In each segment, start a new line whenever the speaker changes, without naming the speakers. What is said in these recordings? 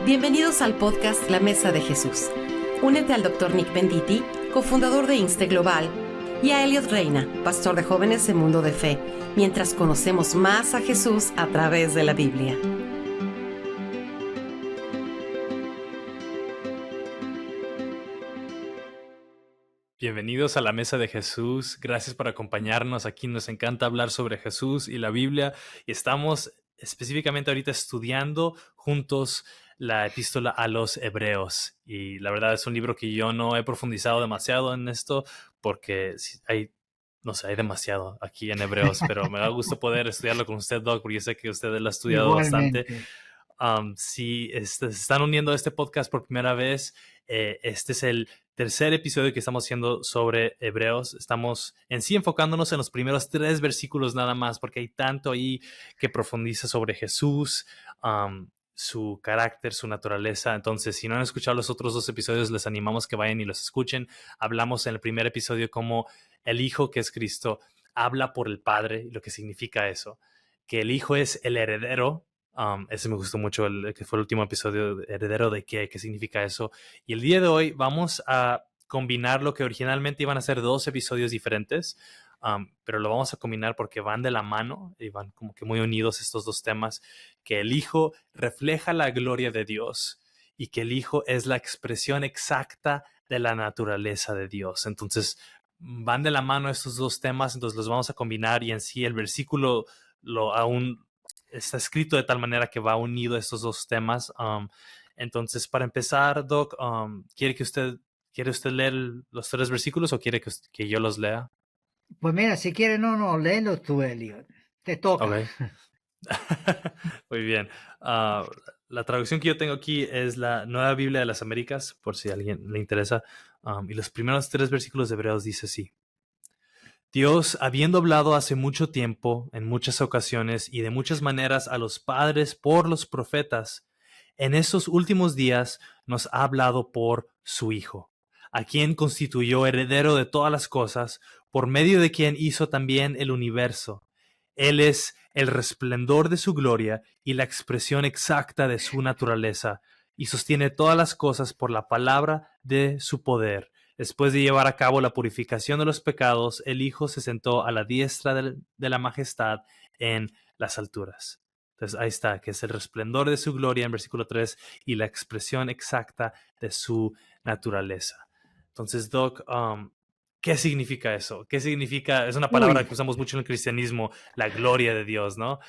Bienvenidos al podcast La Mesa de Jesús. Únete al Dr. Nick Venditti, cofundador de Inste Global, y a Elliot Reina, pastor de jóvenes en Mundo de Fe, mientras conocemos más a Jesús a través de la Biblia.
Bienvenidos a la Mesa de Jesús. Gracias por acompañarnos. Aquí nos encanta hablar sobre Jesús y la Biblia. Y estamos específicamente ahorita estudiando juntos la epístola a los Hebreos. Y la verdad es un libro que yo no he profundizado demasiado en esto porque hay demasiado aquí en Hebreos, pero me da gusto poder estudiarlo con usted, Doc, porque yo sé que usted lo ha estudiado bastante. Si se están uniendo a este podcast por primera vez, este es el tercer episodio que estamos haciendo sobre Hebreos. Estamos en sí enfocándonos en los primeros 3 versículos nada más, porque hay tanto ahí que profundiza sobre Jesús, su carácter, su naturaleza. Entonces, si no han escuchado los otros 2 episodios, les animamos que vayan y los escuchen. Hablamos en el primer episodio cómo el Hijo, que es Cristo, habla por el Padre y lo que significa eso. Que el Hijo es el heredero. Ese me gustó mucho, que fue el último episodio, heredero de qué significa eso. Y el día de hoy vamos a combinar lo que originalmente iban a ser 2 episodios diferentes, pero lo vamos a combinar porque van de la mano y van como que muy unidos estos 2 temas, que el Hijo refleja la gloria de Dios y que el Hijo es la expresión exacta de la naturaleza de Dios. Entonces van de la mano estos 2 temas, entonces los vamos a combinar, y en sí el versículo aún está escrito de tal manera que va unido a estos 2 temas. Entonces, para empezar, Doc, ¿quiere usted leer los 3 versículos o quiere que yo los lea?
Pues mira, si quieres, léelo tú, Elliot. Te toca.
Ok. Muy bien. La traducción que yo tengo aquí es la Nueva Biblia de las Américas, por si a alguien le interesa. Y los primeros 3 versículos de Hebreos dice así: Dios, habiendo hablado hace mucho tiempo, en muchas ocasiones y de muchas maneras a los padres por los profetas, en estos últimos días nos ha hablado por su Hijo, a quien constituyó heredero de todas las cosas, por medio de quien hizo también el universo. Él es el resplandor de su gloria y la expresión exacta de su naturaleza, y sostiene todas las cosas por la palabra de su poder. Después de llevar a cabo la purificación de los pecados, el Hijo se sentó a la diestra de la majestad en las alturas. Entonces ahí está, que es el resplandor de su gloria en versículo 3 y la expresión exacta de su naturaleza. Entonces, Doc, ¿qué significa eso? ¿Qué significa? Es una palabra que usamos mucho en el cristianismo, la gloria de Dios, ¿no?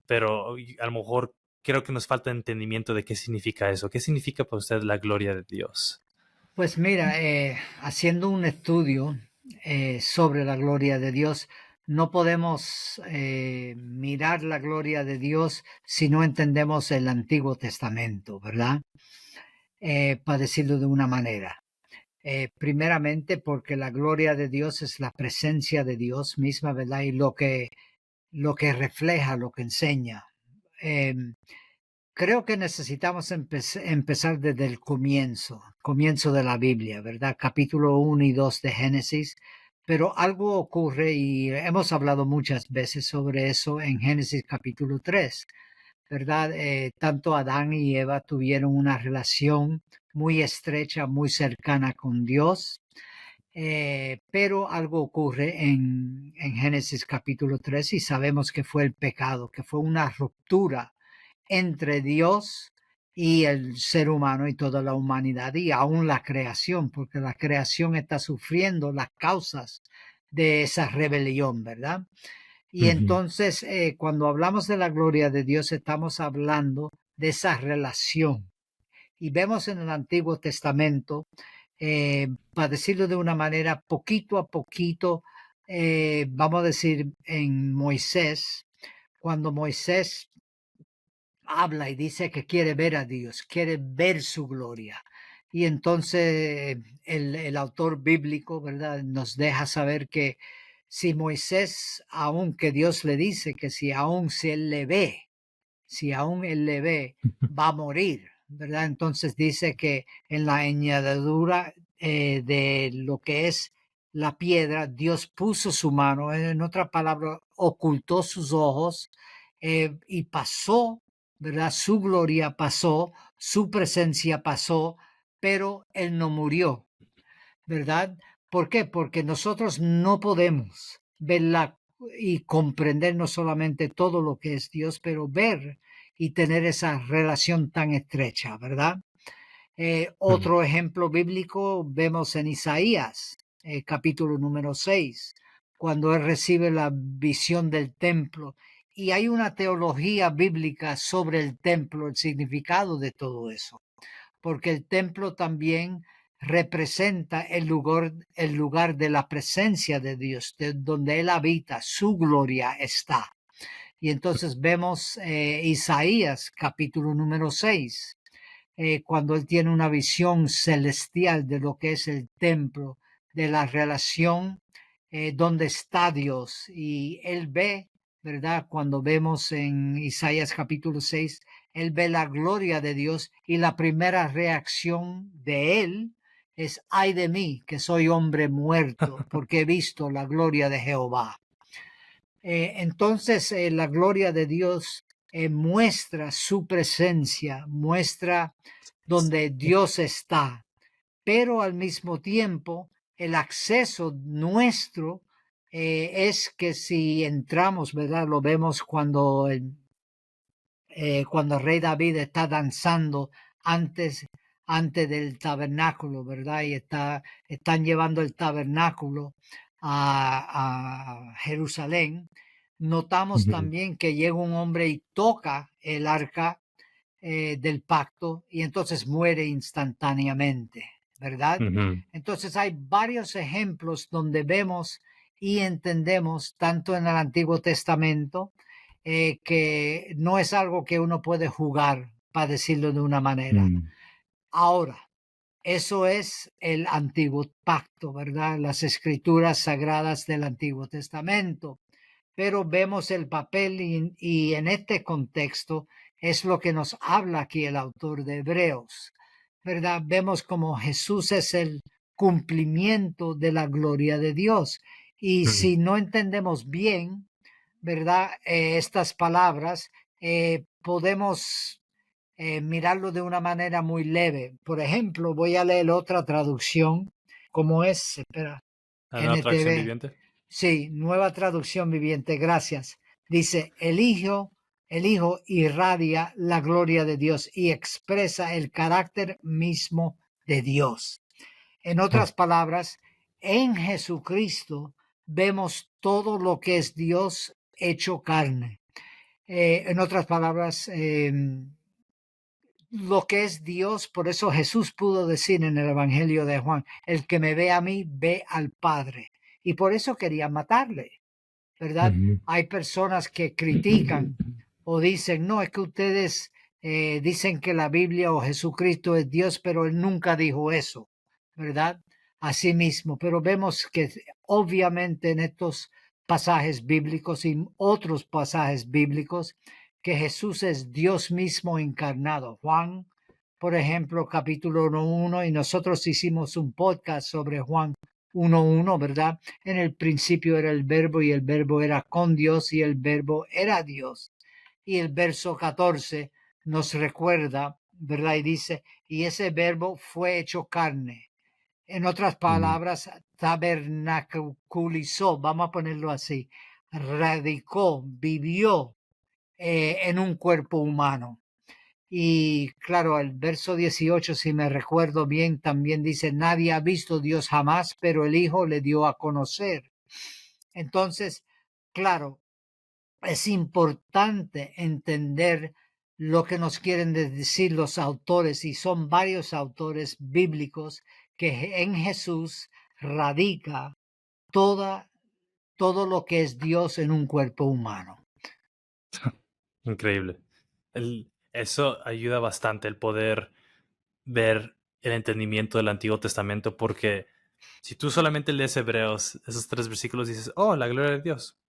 Pero a lo mejor creo que nos falta entendimiento de qué significa eso. ¿Qué significa para usted la gloria de Dios?
Pues mira, haciendo un estudio sobre la gloria de Dios, no podemos mirar la gloria de Dios si no entendemos el Antiguo Testamento, ¿verdad? Para decirlo de una manera. Primeramente porque la gloria de Dios es la presencia de Dios misma, ¿verdad? Y lo que refleja, lo que enseña. Creo que necesitamos empezar desde el comienzo de la Biblia, ¿verdad? Capítulo 1 y 2 de Génesis. Pero algo ocurre, y hemos hablado muchas veces sobre eso en Génesis capítulo 3, ¿verdad? Tanto Adán y Eva tuvieron una relación muy estrecha, muy cercana con Dios. Pero algo ocurre en Génesis capítulo 3 y sabemos que fue el pecado, que fue una ruptura entre Dios y el ser humano y toda la humanidad y aún la creación, porque la creación está sufriendo las causas de esa rebelión, ¿verdad? Y entonces, cuando hablamos de la gloria de Dios, estamos hablando de esa relación. Y vemos en el Antiguo Testamento, para decirlo de una manera, poquito a poquito, vamos a decir en Moisés, cuando Moisés habla y dice que quiere ver a Dios, quiere ver su gloria. Y entonces el autor bíblico, ¿verdad?, nos deja saber que si Moisés, aunque Dios le dice que si aún él le ve, va a morir, ¿verdad? Entonces dice que en la añadidura de lo que es la piedra, Dios puso su mano, en otra palabra, ocultó sus ojos y pasó ¿verdad? Su gloria pasó, su presencia pasó, pero Él no murió, ¿verdad? ¿Por qué? Porque nosotros no podemos verla y comprender no solamente todo lo que es Dios, pero ver y tener esa relación tan estrecha, ¿verdad?
Ujú.
Otro ejemplo bíblico vemos en Isaías, capítulo número 6, cuando él recibe la visión del templo. Y hay una teología bíblica sobre el templo, el significado de todo eso, porque el templo también representa el lugar de la presencia de Dios, de donde Él habita, su gloria está. Y entonces vemos Isaías capítulo número 6, cuando él tiene una visión celestial de lo que es el templo, de la relación donde está Dios. Y él ve, ¿verdad? Cuando vemos en Isaías capítulo 6, él ve la gloria de Dios y la primera reacción de él es, ay de mí, que soy hombre muerto, porque he visto la gloria de Jehová. Entonces, la gloria de Dios muestra su presencia, muestra donde Dios está, pero al mismo tiempo el acceso nuestro es que si entramos, ¿verdad? Lo vemos cuando el rey David está danzando antes del tabernáculo, ¿verdad? Y están llevando el tabernáculo a Jerusalén. Notamos
Ujú.
también que llega un hombre y toca el arca del pacto y entonces muere instantáneamente, ¿verdad?
Ujú.
Entonces hay varios ejemplos donde vemos y entendemos, tanto en el Antiguo Testamento, que no es algo que uno puede jugar, para decirlo de una manera.
Mm.
Ahora, eso es el antiguo pacto, ¿verdad? Las escrituras sagradas del Antiguo Testamento. Pero vemos el papel y en este contexto es lo que nos habla aquí el autor de Hebreos, ¿verdad? Vemos como Jesús es el cumplimiento de la gloria de Dios. Y
Mm.
si no entendemos bien, ¿verdad? Estas palabras, podemos mirarlo de una manera muy leve. Por ejemplo, voy a leer otra traducción, como es, espera,
¿La nueva traducción
NTV.
viviente?
Sí, nueva traducción viviente, gracias. Dice, el Hijo irradia la gloria de Dios y expresa el carácter mismo de Dios. En
Mm.
otras palabras, en Jesucristo vemos todo lo que es Dios hecho carne. En otras palabras, lo que es Dios, por eso Jesús pudo decir en el Evangelio de Juan, el que me ve a mí, ve al Padre. Y por eso quería matarle, ¿verdad?
Ujú.
Hay personas que critican o dicen, no, es que ustedes dicen que la Biblia o Jesucristo es Dios, pero él nunca dijo eso, ¿verdad? Así mismo, pero vemos que obviamente en estos pasajes bíblicos y otros pasajes bíblicos, que Jesús es Dios mismo encarnado. Juan, por ejemplo, capítulo 1, y nosotros hicimos un podcast sobre Juan 1, ¿verdad? En el principio era el verbo y el verbo era con Dios y el verbo era Dios. Y el verso 14 nos recuerda, ¿verdad? Y dice, y ese verbo fue hecho carne. En otras
Mm.
palabras, tabernaculizó, vamos a ponerlo así, radicó, vivió en un cuerpo humano. Y claro, el verso 18, si me recuerdo bien, también dice, nadie ha visto a Dios jamás, pero el Hijo le dio a conocer. Entonces, claro, es importante entender lo que nos quieren decir los autores, y son varios autores bíblicos que en Jesús radica toda, todo lo que es Dios en un cuerpo humano.
Increíble. Eso ayuda bastante el poder ver el entendimiento del Antiguo Testamento, porque si tú solamente lees Hebreos, esos 3 versículos, dices, oh, la gloria de Dios.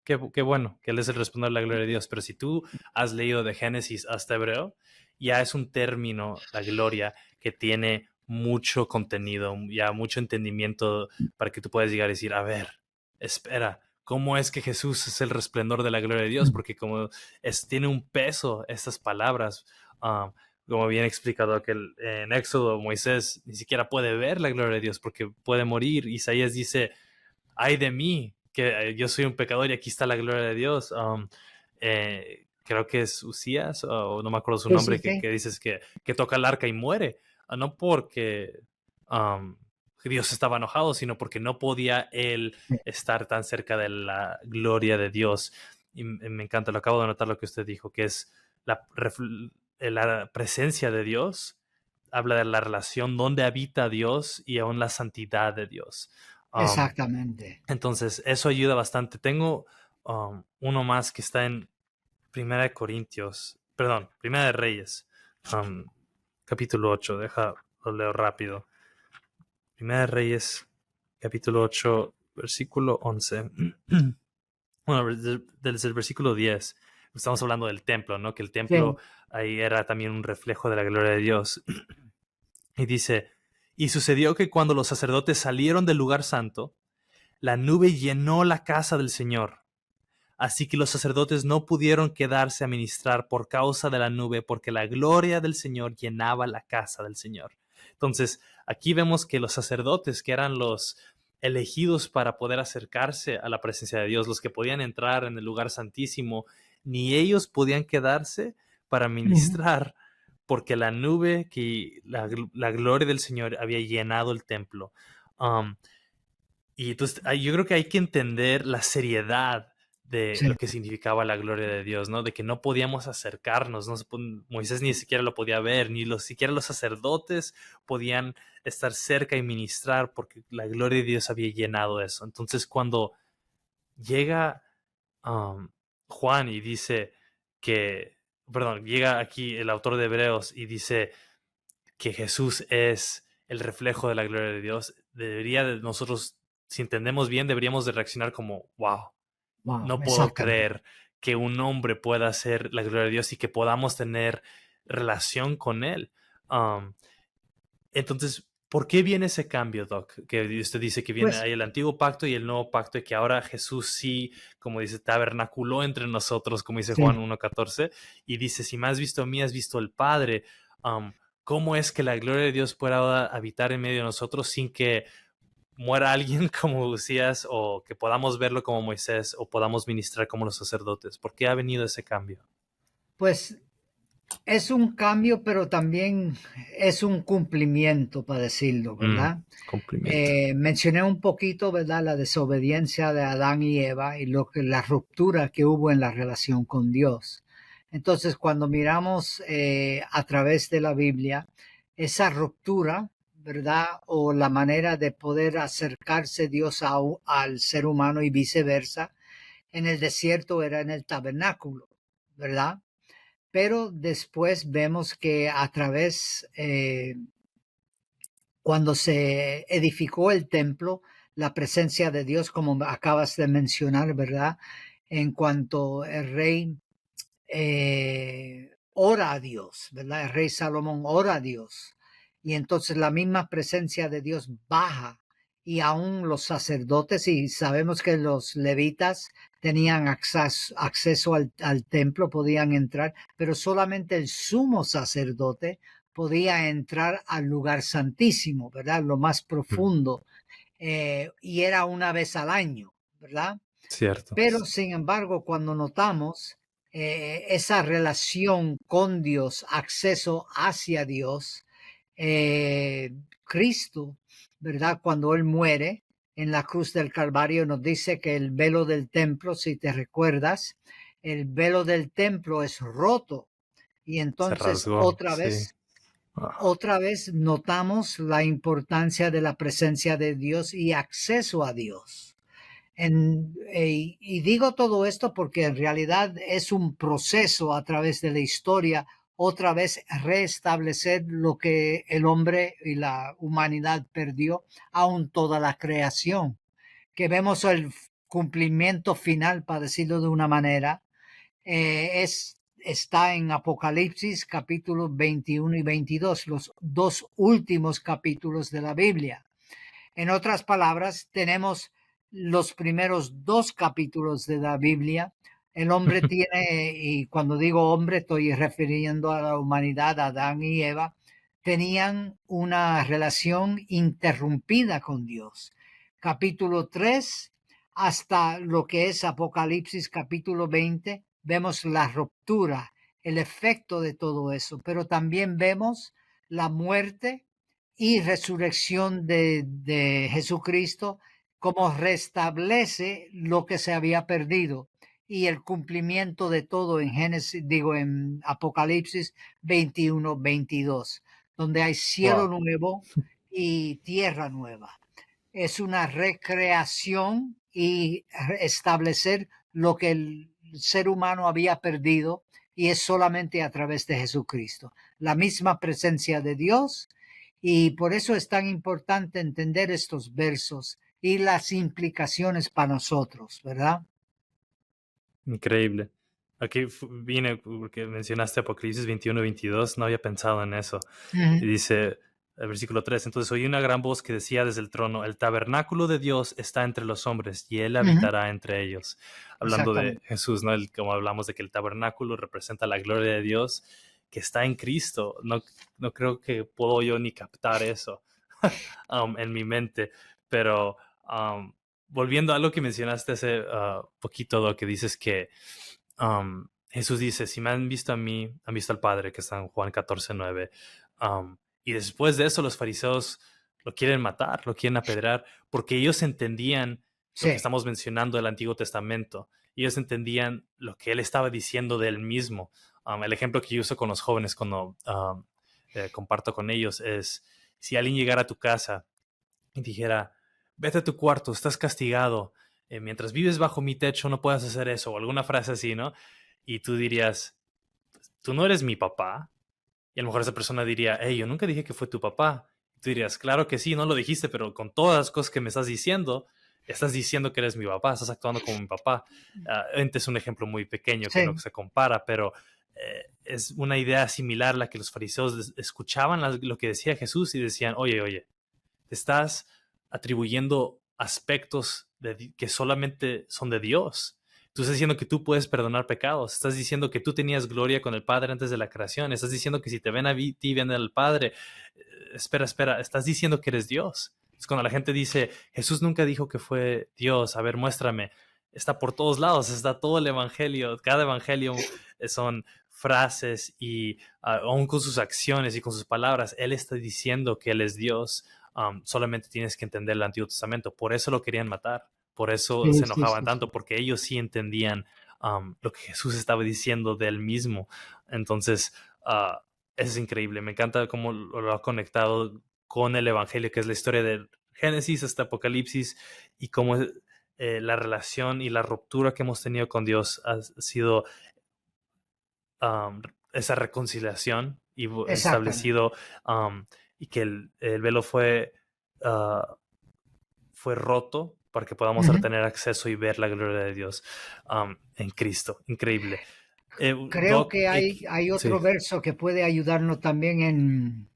Qué bueno que Él es el resplandor de la gloria de Dios. Pero si tú has leído de Génesis hasta Hebreo, ya es un término, la gloria, que tiene mucho contenido, ya mucho entendimiento para que tú puedas llegar a decir, a ver, espera, cómo es que Jesús es el resplandor de la gloria de Dios, porque como tiene un peso estas palabras, como bien explicado que en Éxodo Moisés ni siquiera puede ver la gloria de Dios porque puede morir. Isaías dice, ay de mí, que yo soy un pecador y aquí está la gloria de Dios. Creo que es Usías, o no me acuerdo su
Sí, sí,
nombre,
sí.
que dices que toca el arca y muere. No porque Dios estaba enojado, sino porque no podía él estar tan cerca de la gloria de Dios. Y me encanta, lo acabo de notar lo que usted dijo, que es la presencia de Dios, habla de la relación donde habita Dios y aún la santidad de Dios.
Exactamente.
Entonces, eso ayuda bastante. Tengo uno más que está en Primera de Reyes, capítulo 8. Lo leo rápido. Primera de Reyes, capítulo 8, versículo 11. Bueno, desde el versículo 10. Estamos hablando del templo, ¿no? Que el templo
Sí.
ahí era también un reflejo de la gloria de Dios. Y dice, y sucedió que cuando los sacerdotes salieron del lugar santo, la nube llenó la casa del Señor. Así que los sacerdotes no pudieron quedarse a ministrar por causa de la nube, porque la gloria del Señor llenaba la casa del Señor. Entonces, aquí vemos que los sacerdotes, que eran los elegidos para poder acercarse a la presencia de Dios, los que podían entrar en el lugar santísimo, ni ellos podían quedarse para
Ujú.
ministrar, porque la nube, la gloria del Señor había llenado el templo. Y entonces yo creo que hay que entender la seriedad de
Sí.
lo que significaba la gloria de Dios, ¿no? De que no podíamos acercarnos, Moisés ni siquiera lo podía ver, ni siquiera los sacerdotes podían estar cerca y ministrar porque la gloria de Dios había llenado eso. Entonces cuando llega Juan y dice llega aquí el autor de Hebreos y dice que Jesús es el reflejo de la gloria de Dios, nosotros, si entendemos bien, deberíamos de reaccionar como, wow,
Wow,
no puedo
exactamente.
creer que un hombre pueda ser la gloria de Dios y que podamos tener relación con él. Um, entonces, ¿por qué viene ese cambio, Doc? Que usted dice que viene,
Pues
hay el antiguo pacto y el nuevo pacto, y que ahora Jesús sí, como dice, tabernaculó entre nosotros, como dice Juan
sí.
1:14, y dice, si me has visto a mí, has visto al Padre. Um, ¿Cómo es que la gloria de Dios pueda habitar en medio de nosotros sin que muera alguien como Usías, o que podamos verlo como Moisés, o podamos ministrar como los sacerdotes? ¿Por qué ha venido ese cambio?
Pues es un cambio, pero también es un cumplimiento, para decirlo, ¿verdad?
Cumplimiento.
Mencioné un poquito, ¿verdad? La desobediencia de Adán y Eva y la ruptura que hubo en la relación con Dios. Entonces, cuando miramos a través de la Biblia, esa ruptura, ¿verdad? O la manera de poder acercarse Dios al ser humano y viceversa, en el desierto era en el tabernáculo, ¿verdad? Pero después vemos que a través, cuando se edificó el templo, la presencia de Dios, como acabas de mencionar, ¿verdad? En cuanto el rey ora a Dios, ¿verdad? El rey Salomón ora a Dios. Y entonces la misma presencia de Dios baja y aún los sacerdotes, y sabemos que los levitas tenían acceso al templo, podían entrar, pero solamente el sumo sacerdote podía entrar al lugar santísimo, ¿verdad? Lo más profundo, y era una vez al año, ¿verdad?
Cierto.
Pero sin embargo, cuando notamos esa relación con Dios, acceso hacia Dios, Cristo, ¿verdad? Cuando Él muere en la cruz del Calvario, nos dice que el velo del templo, si te recuerdas, el velo del templo es roto. Y
Se
entonces
rasgó, sí.
otra vez notamos la importancia de la presencia de Dios y acceso a Dios. Y digo todo esto porque en realidad es un proceso a través de la historia, otra vez restablecer lo que el hombre y la humanidad perdió, aún toda la creación, que vemos el cumplimiento final, para decirlo de una manera, está en Apocalipsis capítulos 21 y 22, los dos últimos capítulos de la Biblia. En otras palabras, tenemos los primeros 2 capítulos de la Biblia. El hombre tiene, y cuando digo hombre estoy refiriendo a la humanidad, Adán y Eva, tenían una relación interrumpida con Dios. Capítulo 3 hasta lo que es Apocalipsis capítulo 20, vemos la ruptura, el efecto de todo eso, pero también vemos la muerte y resurrección de Jesucristo, como restablece lo que se había perdido y el cumplimiento de todo en en Apocalipsis 21, 22, donde hay cielo
Wow.
nuevo y tierra nueva. Es una recreación y establecer lo que el ser humano había perdido, y es solamente a través de Jesucristo. La misma presencia de Dios, y por eso es tan importante entender estos versos y las implicaciones para nosotros, ¿verdad?
Increíble. Aquí vine porque mencionaste Apocalipsis 21 y 22, no había pensado en eso. Y dice el versículo 3, entonces oí una gran voz que decía desde el trono, el tabernáculo de Dios está entre los hombres y Él habitará entre ellos. Hablando de Jesús, ¿no? Como hablamos de que el tabernáculo representa la gloria de Dios que está en Cristo. No creo que puedo yo ni captar eso en mi mente, pero volviendo a algo que mencionaste hace poquito, lo que dices que Jesús dice, si me han visto a mí, han visto al Padre, que está en Juan 14:9. Y después de eso los fariseos lo quieren matar, lo quieren apedrear, porque ellos entendían lo que estamos mencionando del Antiguo Testamento. Ellos entendían lo que él estaba diciendo de él mismo. El ejemplo que yo uso con los jóvenes cuando comparto con ellos es, si alguien llegara a tu casa y dijera, vete a tu cuarto, estás castigado, mientras vives bajo mi techo no puedes hacer eso, o alguna frase así, ¿no? Y tú dirías, tú no eres mi papá. Y a lo mejor esa persona diría, hey, yo nunca dije que fue tu papá. Y tú dirías, claro que sí, no lo dijiste, pero con todas las cosas que me estás diciendo que eres mi papá, estás actuando como mi papá. Este es un ejemplo muy pequeño que no se compara, pero es una idea similar a la que los fariseos escuchaban lo que decía Jesús y decían, oye, te estás atribuyendo aspectos que solamente son de Dios. Tú estás diciendo que tú puedes perdonar pecados. Estás diciendo que tú tenías gloria con el Padre antes de la creación. Estás diciendo que si te ven a ti, ven al Padre. Espera. Estás diciendo que eres Dios. Es cuando la gente dice, Jesús nunca dijo que fue Dios. A ver, muéstrame. Está por todos lados. Está todo el evangelio. Cada evangelio son frases y aún con sus acciones y con sus palabras, Él está diciendo que Él es Dios. Solamente tienes que entender el Antiguo Testamento. Por eso lo querían matar. Por eso se enojaban tanto, porque ellos sí entendían lo que Jesús estaba diciendo de él mismo. Entonces, es increíble. Me encanta cómo lo ha conectado con el Evangelio, que es la historia de Génesis hasta Apocalipsis, y cómo la relación y la ruptura que hemos tenido con Dios ha sido esa reconciliación y establecido, y que el velo fue roto para que podamos tener acceso y ver la gloria de Dios en Cristo. Increíble.
Creo que hay otro verso que puede ayudarnos también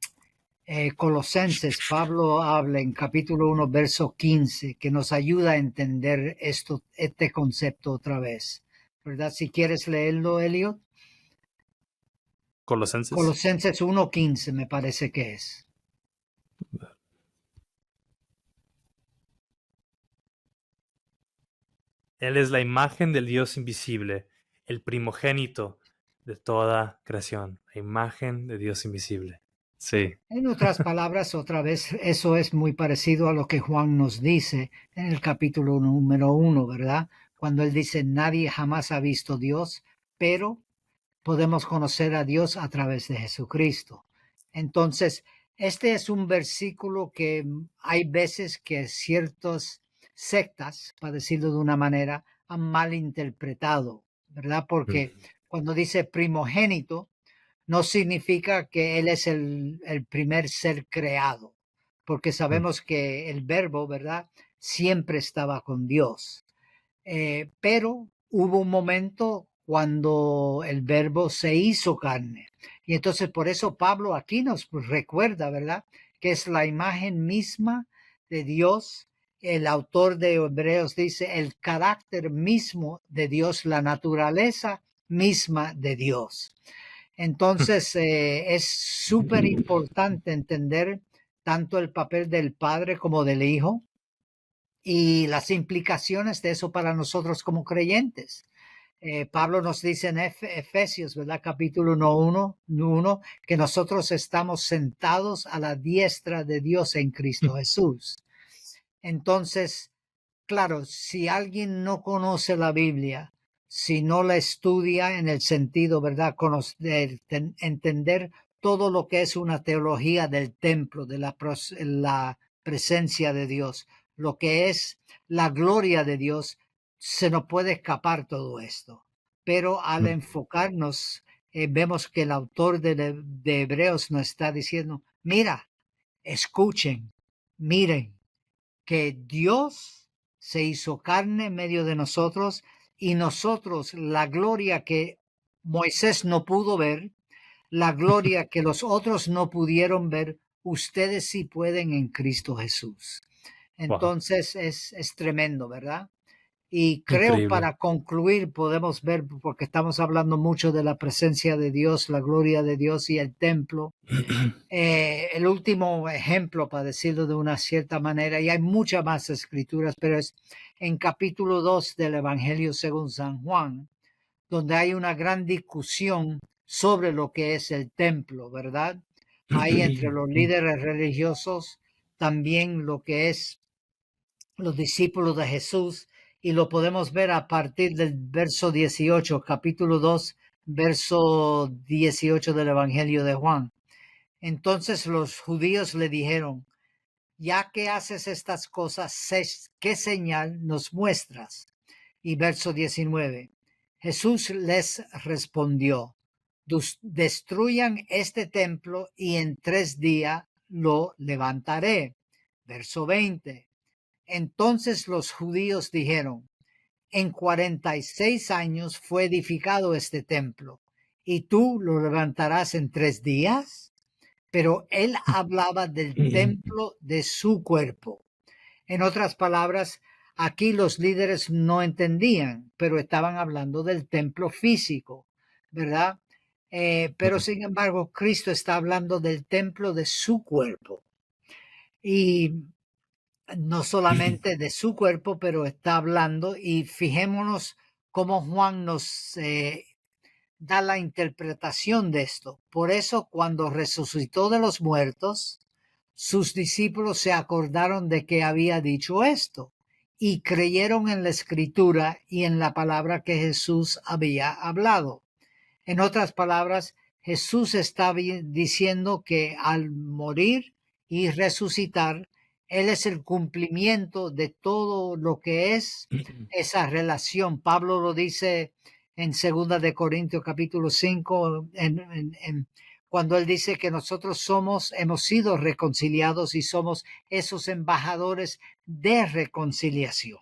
en Colosenses. Pablo habla en capítulo 1, verso 15, que nos ayuda a entender este concepto otra vez. ¿Verdad? Si quieres leerlo, Elliot.
Colosenses
1:15 me parece que es.
Él es la imagen del Dios invisible, el primogénito de toda creación. La imagen de Dios invisible. Sí.
En otras palabras, otra vez, eso es muy parecido a lo que Juan nos dice en el capítulo número 1, ¿verdad? Cuando él dice, nadie jamás ha visto a Dios, pero podemos conocer a Dios a través de Jesucristo. Entonces, este es un versículo que hay veces que ciertas sectas, para decirlo de una manera, han malinterpretado, ¿verdad? Porque cuando dice primogénito, no significa que él es el primer ser creado, porque sabemos que el verbo, ¿verdad?, siempre estaba con Dios. Pero hubo un momento cuando el verbo se hizo carne. Y entonces por eso Pablo aquí nos recuerda, ¿verdad?, que es la imagen misma de Dios el autor de Hebreos dice el carácter mismo de Dios, la naturaleza misma de Dios. Entonces es súper importante entender tanto el papel del Padre como del Hijo y las implicaciones de eso para nosotros como creyentes. Pablo nos dice en Efesios, ¿verdad? Capítulo 1, que nosotros estamos sentados a la diestra de Dios en Cristo Jesús. Entonces, claro, si alguien no conoce la Biblia, si no la estudia en el sentido, ¿verdad? De entender todo lo que es una teología del templo, de la presencia de Dios, lo que es la gloria de Dios, se nos puede escapar todo esto. Pero al enfocarnos, vemos que el autor de Hebreos nos está diciendo, mira, escuchen, miren, que Dios se hizo carne en medio de nosotros y nosotros la gloria que Moisés no pudo ver, la gloria que los otros no pudieron ver, ustedes sí pueden en Cristo Jesús.
Wow,
Entonces es tremendo, ¿verdad? Y creo
increíble.
para concluir podemos ver, porque estamos hablando mucho de la presencia de Dios, la gloria de Dios y el templo. El último ejemplo, para decirlo de una cierta manera, y hay muchas más escrituras, pero es en capítulo 2 del Evangelio según San Juan, donde hay una gran discusión sobre lo que es el templo, ¿verdad? Hay entre los líderes religiosos también lo que es los discípulos de Jesús, y lo podemos ver a partir del verso 18, capítulo 2, verso 18 del Evangelio de Juan. Entonces los judíos le dijeron, ya que haces estas cosas, ¿qué señal nos muestras? Y verso 19, Jesús les respondió, destruyan este templo y en 3 días lo levantaré. Verso 20, entonces los judíos dijeron, en 46 años fue edificado este templo, ¿y tú lo levantarás en 3 días? Pero él hablaba del templo de su cuerpo. En otras palabras, aquí los líderes no entendían, pero estaban hablando del templo físico, ¿verdad? Pero sin embargo, Cristo está hablando del templo de su cuerpo. Y no solamente de su cuerpo, pero está hablando, y fijémonos cómo Juan nos da la interpretación de esto. Por eso, cuando resucitó de los muertos, sus discípulos se acordaron de que había dicho esto y creyeron en la escritura y en la palabra que Jesús había hablado. En otras palabras, Jesús está diciendo que al morir y resucitar, Él es el cumplimiento de todo lo que es esa relación. Pablo lo dice en 2 de Corintios capítulo 5, cuando él dice que nosotros hemos sido reconciliados y somos esos embajadores de reconciliación.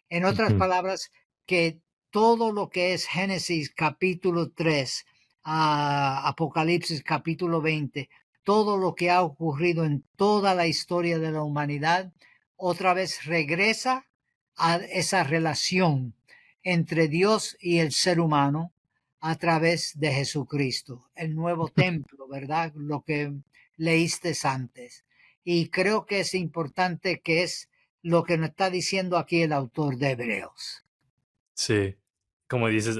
En otras palabras, que todo lo que es Génesis capítulo 3, Apocalipsis capítulo 20, todo lo que ha ocurrido en toda la historia de la humanidad, otra vez regresa a esa relación entre Dios y el ser humano a través de Jesucristo, el nuevo templo, ¿verdad? Lo que leíste antes. Y creo que es importante, que es lo que nos está diciendo aquí el autor de Hebreos.
Sí, como dices,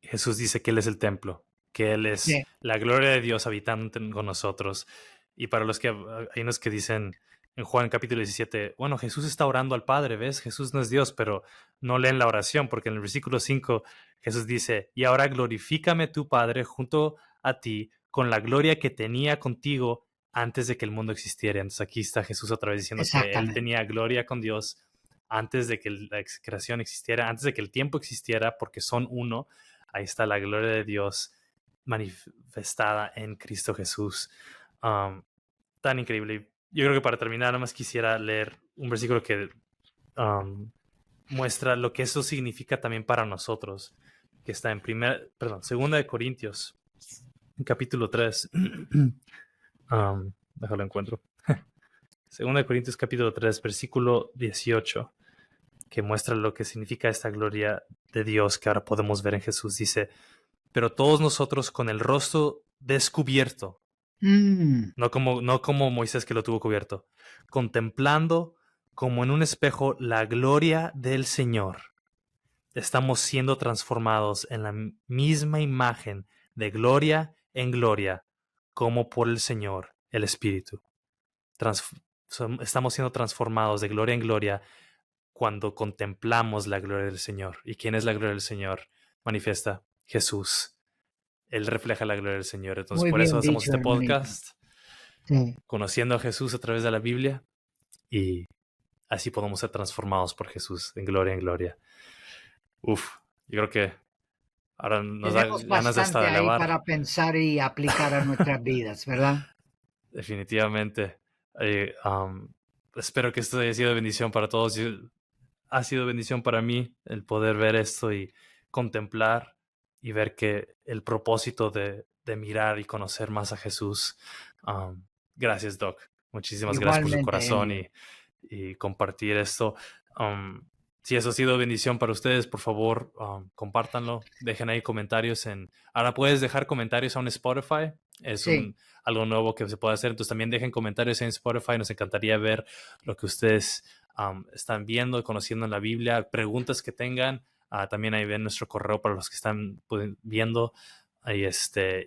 Jesús dice que Él es el templo, que Él es
Sí,
la gloria de Dios habitando con nosotros. Y para los que hay unos que dicen en Juan capítulo 17, bueno, Jesús está orando al Padre, ¿ves? Jesús no es Dios, pero no leen la oración, porque en el versículo 5 Jesús dice, y ahora glorifícame tu Padre junto a ti con la gloria que tenía contigo antes de que el mundo existiera. Entonces aquí está Jesús otra vez diciendo que Él
exactamente.
tenía gloria con Dios antes de que la creación existiera, antes de que el tiempo existiera, porque son uno. Ahí está la gloria de Dios manifestada en Cristo Jesús. Tan increíble. Yo creo que para terminar, nada más quisiera leer un versículo que muestra lo que eso significa también para nosotros, que está en segunda de Corintios, en capítulo 3. Déjalo encuentro. 2 Corintios capítulo 3, versículo 18, que muestra lo que significa esta gloria de Dios que ahora podemos ver en Jesús. Dice, pero todos nosotros con el rostro descubierto, no como Moisés que lo tuvo cubierto, contemplando como en un espejo la gloria del Señor, estamos siendo transformados en la misma imagen de gloria en gloria, como por el Señor, el Espíritu. Estamos siendo transformados de gloria en gloria cuando contemplamos la gloria del Señor. ¿Y quién es la gloria del Señor? Manifiesta Jesús. Él refleja la gloria del Señor. Entonces,
Muy
por
bien
eso hacemos
dicho,
este
hermanito.
podcast,
Sí.
conociendo a Jesús a través de la Biblia, y así podemos ser transformados por Jesús en gloria. Uf, yo creo que ahora nos da
Tenemos
ganas de hasta
bastante
de
ahí
alabar.
para pensar y aplicar a nuestras vidas, ¿verdad?
Definitivamente. Espero que esto haya sido bendición para todos. Ha sido bendición para mí el poder ver esto y contemplar y ver que el propósito de mirar y conocer más a Jesús. Gracias, Doc. Muchísimas gracias por su
Igualmente,
corazón
Elliot.
y compartir esto. Si eso ha sido bendición para ustedes, por favor, compártanlo. Dejen ahí comentarios. Ahora puedes dejar comentarios en Spotify. Es
Sí.
algo nuevo que se puede hacer. Entonces también dejen comentarios en Spotify. Nos encantaría ver lo que ustedes están viendo, conociendo en la Biblia. Preguntas que tengan. También ahí ven nuestro correo para los que están viendo.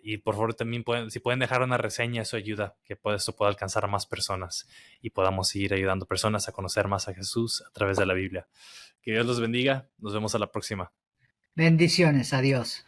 Y por favor también si pueden dejar una reseña, eso ayuda, que esto pueda alcanzar a más personas y podamos seguir ayudando personas a conocer más a Jesús a través de la Biblia. Que Dios los bendiga. Nos vemos a la próxima.
Bendiciones. Adiós.